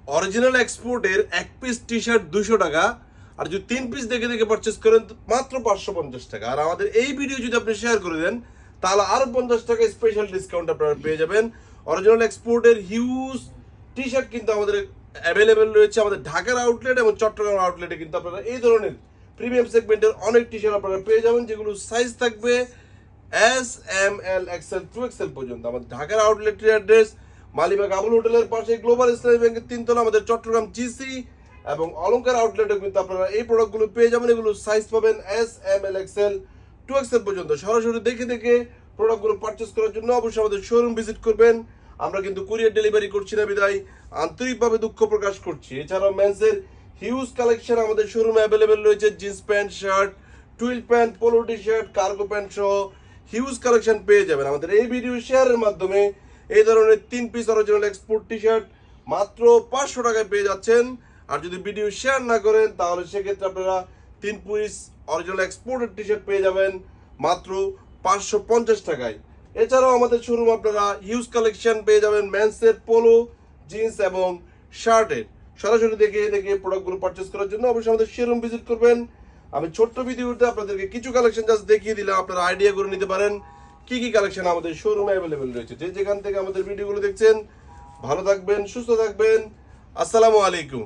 Original এক্সপোর্টের এক piece T shirt 200 টাকা, আর যদি 3 পিস দেখে দেখে পারচেস করেন মাত্র 550 টাকা। আর আমাদের এই ভিডিও যদি আপনি শেয়ার করে দেন তাহলে আরো 50 টাকা স্পেশাল ডিসকাউন্ট আপনারা পেয়ে যাবেন। অরিজিনাল এক্সপোর্টের হিউজ টি শার্ট কিন্তু আমাদের অ্যাভেলেবেল রয়েছে আমাদের ঢাকার আউটলেট এবং চট্টগ্রাম আউটলেটে। কিন্তু আপনারা এই ধরনের প্রিমিয়াম সেগমেন্টের অনেক টি শার্ট আপনারা পেয়ে যাবেন, যেগুলো সাইজ থাকবে এস, এম, এল, এক্সেল, 2XL পর্যন্ত। আমাদের ঢাকার আউটলেটের অ্যাড্রেস মালিবাগ আবুল হোটেলের পাশে গ্লোবাল ইসলামী ব্যাংকের 3 তলা, আমাদের চট্টগ্রাম জিসি এবং অলংকার আউটলেটে কিন্তু আপনারা এই প্রোডাক্টগুলো পেয়ে যাবেন। এগুলো সাইজ পাবেন এস, এম, এল, এক্সেল, 2XL পর্যন্ত। সরাসরি দেখে দেখে প্রোডাক্টগুলো পারচেস করার জন্য অবশ্যই আমাদের শোরুম ভিজিট করবেন। আমরা কিন্তু কুরিয়ার ডেলিভারি করছি না বিদায় আন্তরিকভাবে দুঃখ প্রকাশ করছি। এছাড়াও মেন্সের হিউজ কালেকশন আমাদের শোরুমে অ্যাভেলেবেল রয়েছে। Jeans pant, shirt, twill pant, polo T shirt, cargo pant সহ হিউজ কালেকশন পেয়ে যাবেন। আমাদের এই ভিডিও শেয়ারের মাধ্যমে এই ধরনের 3 piece original export T shirt মাত্র 500 টাকায় পেয়ে যাচ্ছেন। আর যদি ভিডিও শেয়ার না করেন তাহলে সেক্ষেত্রে আপনারা 3 piece original exported T shirt পেয়ে যাবেন মাত্র 550 টাকায়। এছাড়াও আমাদের শোরুম আপনারা হিউজ কালেকশন পেয়ে যাবেন মেন্সের, পোলো, জিন্স এবং শার্টের। সরাসরি দেখে দেখে প্রোডাক্টগুলো পারচেস করার জন্য অবশ্যই আমাদের শোরুম ভিজিট করবেন। আমি ছোট্ট ভিডিওতে আপনাদেরকে কিছু কালেকশন জাস্ট দেখিয়ে দিলাম, আপনারা আইডিয়া করে নিতে পারেন কি কি কালেকশন আমাদের শোরুমে অ্যাভেলেবেল রয়েছে। যে যেখান থেকে আমাদের ভিডিওগুলো দেখছেন ভালো থাকবেন, সুস্থ থাকবেন। আসসালামু আলাইকুম।